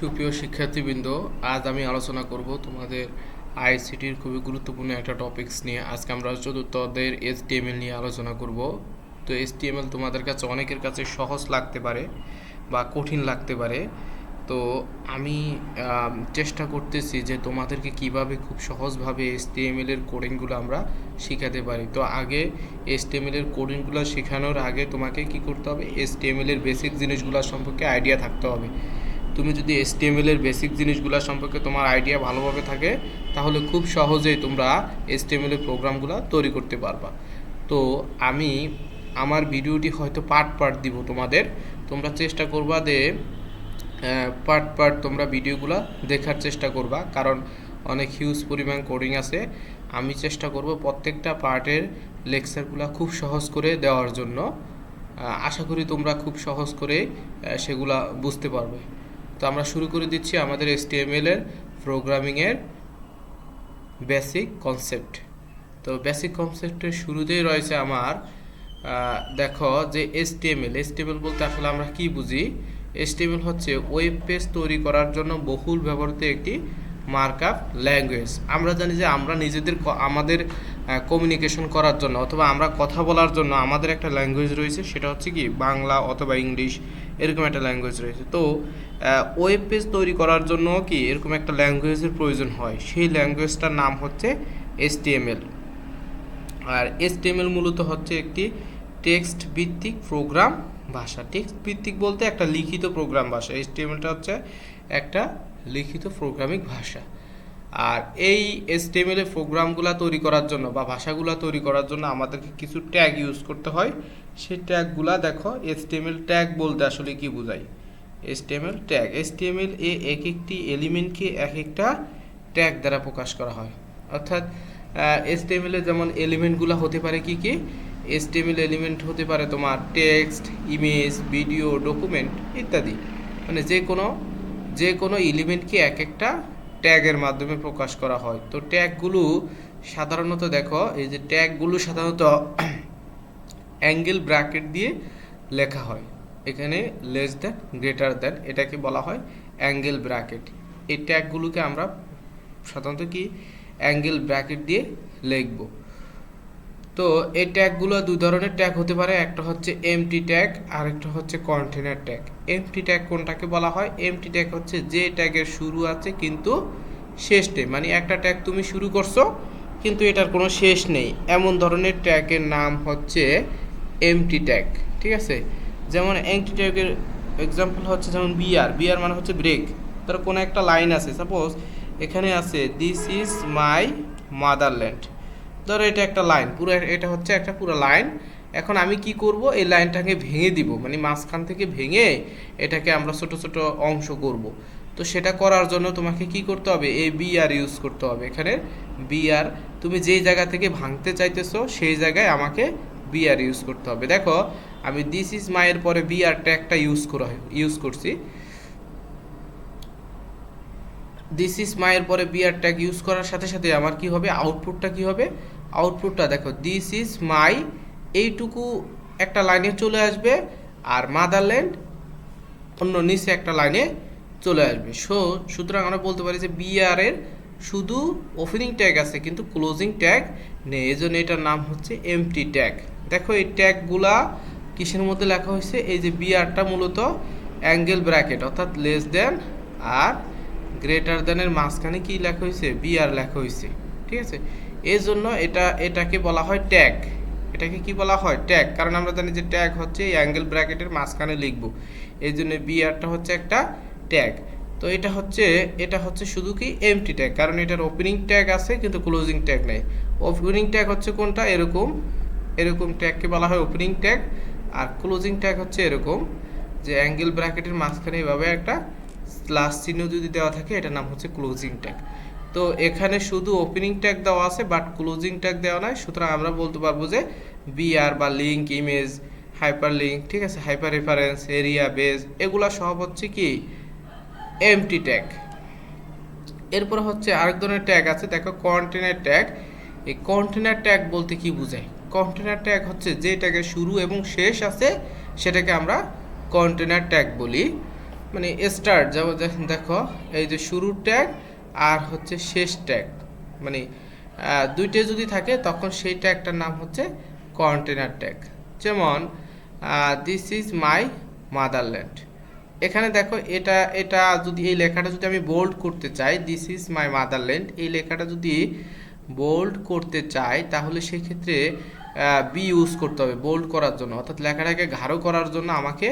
সুপ্রিয় শিক্ষার্থীবৃন্দ, আজ আমি আলোচনা করব তোমাদের আইসিটির খুবই গুরুত্বপূর্ণ একটা টপিকস নিয়ে। আজকে আমরা চতুর্থ অধ্যায়ের HTML নিয়ে আলোচনা করব। তো HTML তোমাদের কাছে অনেকের কাছে সহজ লাগতে পারে বা কঠিন লাগতে পারে। তো আমি চেষ্টা করতেছি যে তোমাদেরকে কিভাবে খুব সহজভাবে HTML এর কোডিংগুলো আমরা শেখাতে পারি। তো আগে HTML এর কোডিংগুলো শেখানোর আগে তোমাকে কি করতে হবে? HTML এর বেসিক জিনিসগুলো সম্পর্কে আইডিয়া থাকতে হবে। তুমি যদি HTML এর বেসিক জিনিসগুলো সম্পর্কে তোমার আইডিয়া ভালোভাবে থাকে, তাহলে খুব সহজেই তোমরা HTML এর প্রোগ্রামগুলো তৈরি করতে পারবা। তো আমি আমার ভিডিওটি হয়তো পার্ট দিব তোমাদের। তোমরা চেষ্টা করবা যে পার্ট তোমরা ভিডিওগুলো দেখার চেষ্টা করবা, কারণ অনেক হিউজ পরিমাণ কোডিং আছে। আমি চেষ্টা করব প্রত্যেকটা পার্টের লেকচারগুলো খুব সহজ করে দেওয়ার জন্য। আশা করি তোমরা খুব সহজ করে সেগুলা বুঝতে পারবে। তো আমরা শুরু করে দিচ্ছি আমাদের HTML এর প্রোগ্রামিংয়ের বেসিক কনসেপ্ট। তো বেসিক কনসেপ্টের শুরুতেই রয়েছে আমার দেখো যে HTML বলতে আসলে আমরা কি বুঝি? HTML হচ্ছে ওয়েব পেজ তৈরি করার জন্য বহুল ব্যবহৃত একটি মার্কআপ ল্যাঙ্গুয়েজ। আমরা জানি যে আমরা নিজেদের আমাদের কমিউনিকেশন করার জন্য অথবা আমরা কথা বলার জন্য আমাদের একটা ল্যাঙ্গুয়েজ রয়েছে, সেটা হচ্ছে কি বাংলা অথবা ইংলিশ, এরকম একটা ল্যাঙ্গুয়েজ রয়েছে। তো ওয়েব পেজ তৈরি করার জন্য কি এরকম একটা ল্যাঙ্গুয়েজের প্রয়োজন হয়, সেই ল্যাঙ্গুয়েজটার নাম হচ্ছে HTML। আর HTML মূলত হচ্ছে একটি টেক্সট ভিত্তিক প্রোগ্রাম ভাষা। টেক্সট ভিত্তিক বলতে একটা লিখিত প্রোগ্রাম ভাষা। HTMLটা হচ্ছে একটা লিখিত প্রোগ্রামিং ভাষা। আর এই HTML এর প্রোগ্রামগুলো তৈরি করার জন্য বা ভাষাগুলো তৈরি করার জন্য আমাদেরকে কিছু ট্যাগ ইউজ করতে হয়। সেই ট্যাগগুলা দেখো, HTML ট্যাগ বলতে আসলে কি বোঝায়? HTML ট্যাগ, HTML এ এক একটি এলিমেন্টকে এক একটা ট্যাগ দ্বারা প্রকাশ করা হয়। অর্থাৎ HTML এ যেমন এলিমেন্টগুলো হতে পারে কি কি? HTML এলিমেন্ট হতে পারে তোমার টেক্সট, ইমেজ, ভিডিও, ডকুমেন্ট ইত্যাদি। মানে যে কোনো এলিমেন্টকে এক একটা ট্যাগের মাধ্যমে প্রকাশ করা হয়। তো ট্যাগগুলো সাধারণত দেখো, এই যে ট্যাগগুলো সাধারণত অ্যাঙ্গেল ব্র্যাকেট দিয়ে লেখা হয়। এখানে লেস দ্যান, গ্রেটার দ্যান, এটাকে বলা হয় অ্যাঙ্গেল ব্র্যাকেট। এই ট্যাগগুলোকে আমরা সাধারণত কি অ্যাঙ্গেল ব্র্যাকেট দিয়ে লিখব। তো এই ট্যাগগুলো দুই ধরনের ট্যাগ হতে পারে, একটা হচ্ছে এমটি ট্যাগ আর একটা হচ্ছে কন্টেনার ট্যাগ। এমটি ট্যাগ কোনটাকে বলা হয়? এমটি ট্যাগ হচ্ছে যে ট্যাগের শুরু আছে কিন্তু শেষ নেই, মানে একটা ট্যাগ তুমি শুরু করছো কিন্তু এটার কোনো শেষ নেই, এমন ধরনের ট্যাগের নাম হচ্ছে এমটি ট্যাগ। ঠিক আছে? যেমন এমটি ট্যাগের এক্সাম্পল হচ্ছে যেমন বিআর মানে হচ্ছে ব্রেক। ধরো কোনো একটা লাইন আছে, সাপোজ এখানে আছে দিস ইজ মাই মাদারল্যান্ড। ধরো এটা একটা লাইন, পুরো এটা হচ্ছে একটা পুরো লাইন। এখন আমি কি করব? এই লাইনটাকে ভেঙে দিব, মানে মাঝখান থেকে ভেঙে এটাকে আমরা ছোট ছোট অংশ করব। তো সেটা করার জন্য তোমাকে কি করতে হবে? এই বিআর ইউজ করতে হবে। এখানে বিআর, তুমি যেই জায়গা থেকে ভাঙতে চাইতেছো সেই জায়গায় আমাকে বিআর ইউজ করতে হবে। দেখো আমি দিস ইজ মাইয়ের পরে বিআর ট্যাগটা ইউজ করছি। দিস ইজ মাইয়ের পরে বিআর ট্যাগ ইউজ করার সাথে সাথে আমার কি হবে? আউটপুটটা কি হবে? আউটপুটটা দেখো, দিস ইজ মাই এইটুকু একটা লাইনে চলে আসবে, আর মাদারল্যান্ড অন্য নিচে একটা লাইনে চলে আসবে। সুতরাং আমরা বলতে পারি যে বিআর এর শুধু ওপেনিং ট্যাগ আছে কিন্তু ক্লোজিং ট্যাগ নেই, এই জন্য এটার নাম হচ্ছে এমটি ট্যাগ। দেখো এই ট্যাগগুলা কিসের মধ্যে লেখা হয়েছে? এই যে বিআরটা মূলত অ্যাঙ্গেল ব্র্যাকেট অর্থাৎ লেস দেন আর গ্রেটার দেনের মাঝখানে কি লেখা হয়েছে? বিআর লেখা হয়েছে। ঠিক আছে? এই জন্য এটাকে বলা হয় ট্যাগ। এটাকে কি বলা হয়? ট্যাগ। কারণ আমরা জানি যে ট্যাগ হচ্ছে এই অ্যাঙ্গেল ব্র্যাকেটের মাঝখানে লিখব, এই জন্য বিআরটা হচ্ছে একটা ট্যাগ। তো এটা হচ্ছে শুধু কি এমটি ট্যাগ, কারণ এটার ওপেনিং ট্যাগ আছে কিন্তু ক্লোজিং ট্যাগ নেই। ওপেনিং ট্যাগ হচ্ছে কোনটা? এরকম ট্যাগকে বলা হয় ওপেনিং ট্যাগ। আর ক্লোজিং ট্যাগ হচ্ছে এরকম, যে অ্যাঙ্গেল ব্র্যাকেটের মাঝখানে এভাবে একটা স্ল্যাশ চিহ্ন যদি দেওয়া থাকে, এটার নাম হচ্ছে ক্লোজিং ট্যাগ। তো এখানে শুধু ওপেনিং ট্যাগ দেওয়া আছে বাট ক্লোজিং ট্যাগ দেওয়া নাই। সুতরাং আমরা বলতে পারবো যে বিআর বা লিঙ্ক, ইমেজ, হাইপার লিঙ্ক, ঠিক আছে, হাইপার রেফারেন্স, এরিয়া, বেজ, এগুলা সব হচ্ছে কি এমটি ট্যাগ। এরপর হচ্ছে আরেক ধরনের ট্যাগ আছে, দেখো কন্টেনার ট্যাগ। এই কন্টেনার ট্যাগ বলতে কি বোঝায়? কন্টেনার ট্যাগ হচ্ছে যে ট্যাগের শুরু এবং শেষ আছে সেটাকে আমরা কন্টেনার ট্যাগ বলি। মানে স্টার্ট যেমন দেখো এই যে শুরুর ট্যাগ আর হচ্ছে শেষ ট্যাগ, মানে দুইটা যদি থাকে তখন সেই ট্যাগটার নাম হচ্ছে কন্টেনার ট্যাগ। যেমন দিস ইজ মাই মাদারল্যান্ড, এখানে দেখো এটা এটা যদি এই লেখাটা যদি আমি বোল্ড করতে চাই, দিস ইজ মাই মাদারল্যান্ড, এই লেখাটা যদি বোল্ড করতে চাই তাহলে সেক্ষেত্রে বি ইউজ করতে হবে বোল্ড করার জন্য, অর্থাৎ লেখাটাকে গাঢ় করার জন্য আমাকে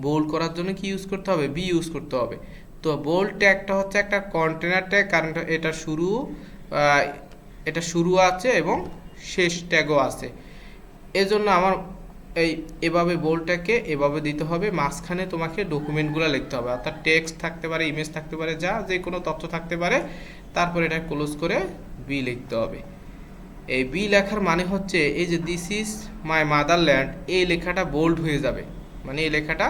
বোল্ড করার জন্য কি ইউজ করতে হবে, বি ইউজ করতে হবে। তো বোল্ড ট্যাগটা হচ্ছে একটা কন্টেনার ট্যাগ, কারণ এটা শুরু আছে এবং শেষ ট্যাগও আছে। এজন্য আমার এভাবে বোল্ডটাকে এভাবে দিতে হবে, মাঝখানে তোমাকে ডকুমেন্টগুলো লিখতে হবে, অর্থাৎ টেক্সট থাকতে পারে, ইমেজ থাকতে পারে, যে কোনো তথ্য থাকতে পারে, তারপর এটা ক্লোজ করে বি লিখতে হবে। এই বি লেখার মানে হচ্ছে এই যে দিস ইজ মাই মাদারল্যান্ড, এই লেখাটা বোল্ড হয়ে যাবে, মানে এই লেখাটা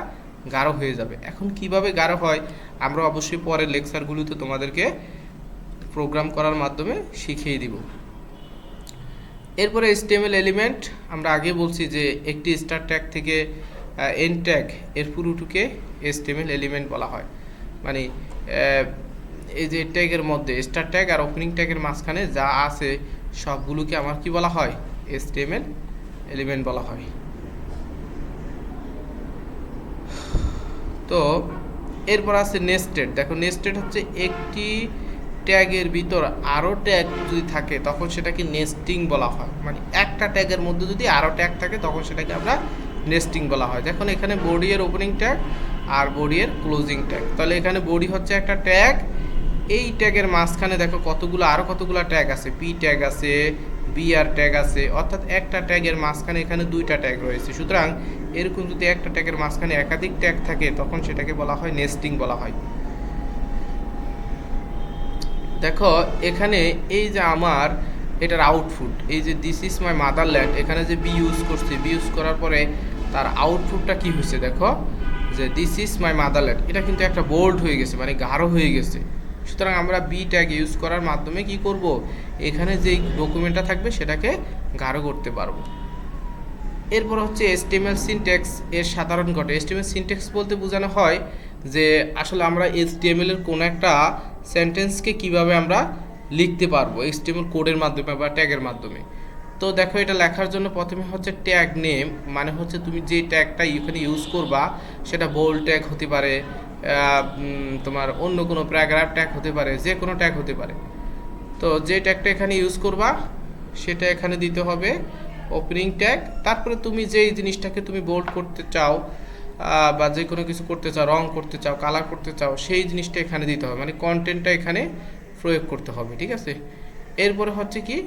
গাঢ় হয়ে যাবে। এখন কিভাবে গাঢ় হয় আমরা অবশ্যই পরের লেকচারগুলোতে তোমাদেরকে প্রোগ্রাম করার মাধ্যমে শিখিয়ে দিব। এরপরে HTML এলিমেন্ট, আমরা আগে বলছি যে একটি স্টার্ট ট্যাগ থেকে এন্ড ট্যাগ এর পুরোটুকে HTML এলিমেন্ট বলা হয়। মানে এই যে ট্যাগের মধ্যে স্টার্ট ট্যাগ আর ওপেনিং ট্যাগের মাঝখানে যা আছে সবগুলোকে আমার কি বলা হয়, HTML এলিমেন্ট বলা হয়। তো এরপর আছে নেস্টেড। দেখো নেস্টেড হচ্ছে একটি ট্যাগের ভিতর আরও ট্যাগ যদি থাকে তখন সেটাকে নেস্টিং বলা হয়, মানে একটা ট্যাগের মধ্যে যদি আরও ট্যাগ থাকে তখন সেটাকে আমরা নেস্টিং বলা হয়। দেখুন এখানে বডি এর ওপেনিং ট্যাগ আর বডি এর ক্লোজিং ট্যাগ, তাহলে এখানে বডি হচ্ছে একটা ট্যাগ, এই ট্যাগের মাঝখানে দেখো আরও কতগুলো ট্যাগ আছে, পি ট্যাগ আছে, বিআর ট্যাগ আছে, অর্থাৎ একটা ট্যাগের মাঝখানে এখানে দুইটা ট্যাগ রয়েছে। সুতরাং এরকম যদি একটা ট্যাগের মাঝখানে একাধিক ট্যাগ থাকে তখন সেটাকে বলা হয় নেস্টিং বলা হয়। দেখো এখানে এই যে আমার এটার আউটপুট, এই যে দিস ইজ মাই মাদারল্যান্ড, এখানে যে বি ইউজ করছি, বি ইউজ করার পরে তার আউটপুটটা কি হয়েছে দেখো, যে দিস ইজ মাই মাদারল্যান্ড, এটা কিন্তু একটা বোল্ড হয়ে গেছে, মানে গাঢ় হয়ে গেছে। সুতরাং আমরা বি ট্যাগ ইউজ করার মাধ্যমে কি করব, এখানে যেই ডকুমেন্টটা থাকবে সেটাকে গাঢ় করতে পারবো। এরপর হচ্ছে HTML সিনট্যাক্স এর সাধারণ ঘটে। HTML সিনট্যাক্স বলতে বোঝানো হয় যে আসলে আমরা HTML এর কোনো একটা সেন্টেন্সকে কিভাবে আমরা লিখতে পারবো HTML কোডের মাধ্যমে বা ট্যাগের মাধ্যমে। তো দেখো এটা লেখার জন্য প্রথমে হচ্ছে ট্যাগ নেম, মানে হচ্ছে তুমি যে ট্যাগটা এখানে ইউজ করবা সেটা বোল্ড ট্যাগ হতে পারে, তোমার অন্য কোনো প্যারাগ্রাফ ট্যাগ হতে পারে, যে কোনো ট্যাগ হতে পারে। তো যে ট্যাগটা এখানে ইউজ করবা সেটা এখানে দিতে হবে ওপেনিং ট্যাগ। তারপরে তুমি যেই জিনিসটাকে তুমি বোল্ড করতে চাও বা যে কোনো কিছু করতে চাও, রং করতে চাও, কালার করতে চাও, সেই জিনিসটা এখানে দিতে হবে, মানে কন্টেন্টটা এখানে প্রয়োগ করতে হবে, ঠিক আছে। এরপরে হচ্ছে কি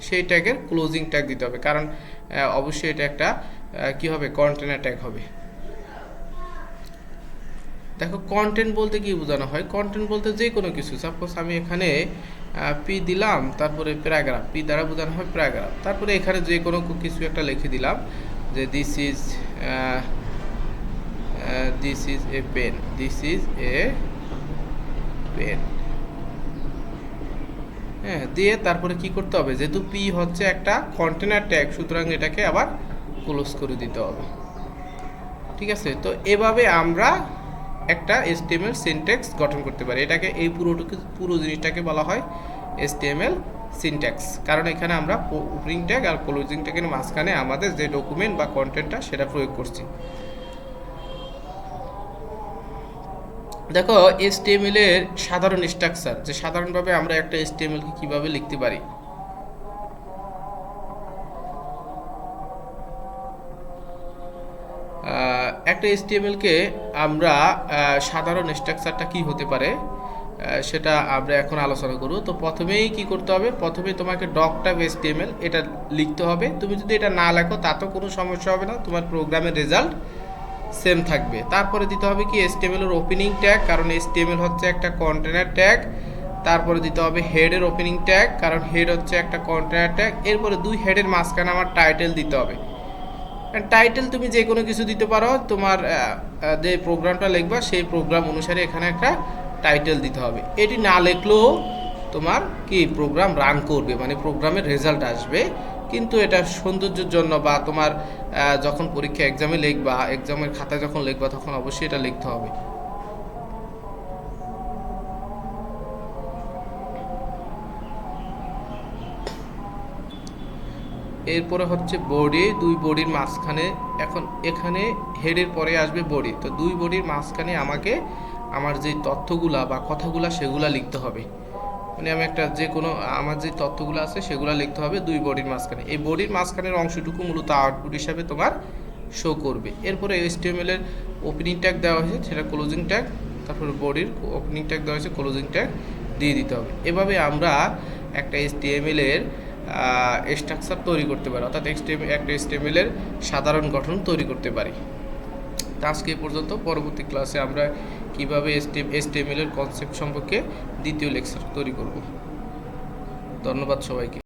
সেই ট্যাগের ক্লোজিং ট্যাগ দিতে হবে, কারণ অবশ্যই এটা একটা কি হবে, কন্টেনার ট্যাগ হবে। দেখো কন্টেন্ট বলতে কি বোঝানো হয়, কন্টেন্ট বলতে যে কোনো কিছু, সাপোজ আমি এখানে পি দিলাম, তারপরে প্যারাগ্রাফ, পি দ্বারা বোঝানো হয় প্যারাগ্রাফ, তারপরে এখানে যে কোনো কিছু একটা লিখে দিলাম যে this is a pen, this is a pen, হ্যাঁ, দিয়ে তারপরে কি করতে হবে, যেহেতু পি হচ্ছে একটা কন্টেনার ট্যাগ সুতরাং এটাকে আবার ক্লোজ করে দিতে হবে, ঠিক আছে। তো এভাবে আমরা একটা HTML সিনট্যাক্স গঠন করতে পারি, এটাকে এই পুরো জিনিসটাকে বলা হয় HTML সিনট্যাক্স, কারণ এখানে আমরা ওপেনিং ট্যাগ আর ক্লোজিং ট্যাগের মাঝখানে আমাদের যে ডকুমেন্ট বা কন্টেন্টটা সেটা প্রয়োগ করছি। দেখো HTML এর সাধারণ স্ট্রাকচার, যে সাধারণভাবে আমরা একটা HTML কে কিভাবে লিখতে পারি। একটা HTML কে আমরা সাধারণ স্ট্রাকচারটা কি হতে পারে সেটা আমরা এখন আলোচনা করব। তো প্রথমেই কি করতে হবে, প্রথমে তোমাকে doc.html এটা লিখতে হবে। তুমি যদি এটা না লেখো তাতেও কোনো সমস্যা হবে না, তোমার প্রোগ্রামের রেজাল্ট সেম থাকবে। তারপরে দিতে হবে কি HTML এর ওপেনিং ট্যাগ, কারণ HTML হচ্ছে একটা কন্টেনার ট্যাগ। তারপরে দিতে হবে হেডের ওপেনিং ট্যাগ, কারণ হেড হচ্ছে একটা কন্টেনার ট্যাগ। এরপরে দুই হেডের মাঝখানে আমার টাইটেল দিতে হবে। টাইটেল তুমি যে কোনো কিছু দিতে পারো, তোমার যে প্রোগ্রামটা লিখবা সেই প্রোগ্রাম অনুসারে এখানে একটা টাইটেল দিতে হবে। এটি না লিখলেও তোমার কি প্রোগ্রাম রান করবে, মানে প্রোগ্রামের রেজাল্ট আসবে, কিন্তু এটা সৌন্দর্যের জন্য বা তোমার যখন পরীক্ষা এক্সামে লিখবা, এক্সামের খাতায় যখন লিখবা তখন অবশ্যই এটা লিখতে হবে। এরপরে হচ্ছে বডি, দুই বডির মাঝখানে, এখন এখানে হেডের পরে আসবে বডি, তো দুই বডির মাঝখানে আমাকে আমার যে তথ্যগুলা বা কথাগুলা সেগুলা লিখতে হবে। মানে আমি একটা যে কোনো আমার যে তথ্যগুলো আছে সেগুলো লিখতে হবে দুই বডির মাঝখানে। এই বডির মাঝখানের অংশটুকু মূলত আউটপুট হিসাবে তোমার শো করবে। এরপরে HTML এর ওপেনিং ট্যাগ দেওয়া হয়েছে, সেটা ক্লোজিং ট্যাগ, তারপরে বডির ওপেনিং ট্যাগ দেওয়া হয়েছে, ক্লোজিং ট্যাগ দিয়ে দিতে হবে। এভাবে আমরা একটা HTML এর স্ট্রাকচার তৈরি করতে পারি, অর্থাৎ একটা HTML এর সাধারণ গঠন তৈরি করতে পারি। তো আজকে এই পর্যন্ত। পরবর্তী ক্লাসে আমরা কীভাবে HTML এর কনসেপ্ট সম্পর্কে দ্বিতীয় লেকচার তৈরি করব। ধন্যবাদ সবাইকে।